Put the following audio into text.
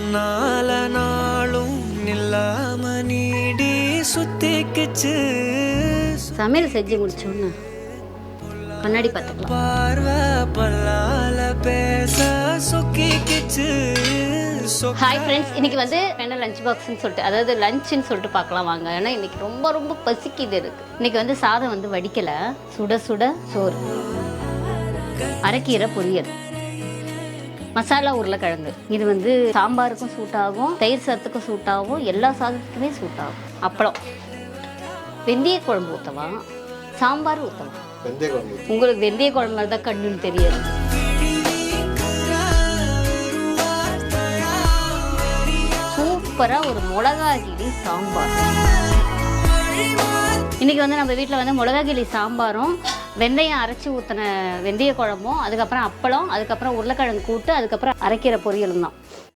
உன்னால நாளும் நில்லாம நீடி சுத்திக்குச்சு சமையல் செஞ்சு முடிச்சோன்னு கண்ணாடி பார்த்துக்கலாம். பார்வை பல்லால பேச சொக்கிக்குச்சு ஹாய் ஃப்ரெண்ட்ஸ், இன்னைக்கு வந்து என்ன லஞ்ச் பாக்ஸ்ன்னு சொல்லிட்டு, அதாவது லஞ்சுன்னு சொல்லிட்டு பார்க்கலாம் வாங்க. ஏன்னா இன்னைக்கு ரொம்ப ரொம்ப பசிக்குது இருக்கு. இன்னைக்கு வந்து சாதம் வந்து வடிக்கலை, சுட சுட சோறு, அரைக்கீரை பொரியல், மசாலா உருளைக்கிழங்கு. இது வந்து சாம்பாருக்கும் சூட் ஆகும், தயிர் சாதத்துக்கும் சூட் ஆகும், எல்லா சாதத்துக்குமே சூட் ஆகும். அப்பளம், வெந்தய குழம்பு ஊற்றவா, சாம்பார் ஊற்றவா. உங்களுக்கு வெந்தய குழம்பு மாதிரி தான் கண்ணுன்னு தெரியாது. சூப்பராக ஒரு மிளகாகிளி சாம்பார். இன்றைக்கி வந்து நம்ம வீட்டில் வந்து மிளகாகிளி சாம்பாரும் வெந்தயம் அரைச்சி ஊற்றின வெந்தய குழம்பும், அதுக்கப்புறம் அப்பளம், அதுக்கப்புறம் உருளைக்கிழங்கு கூட்டு, அதுக்கப்புறம் அரைக்கீரை பொரியலும் தான்.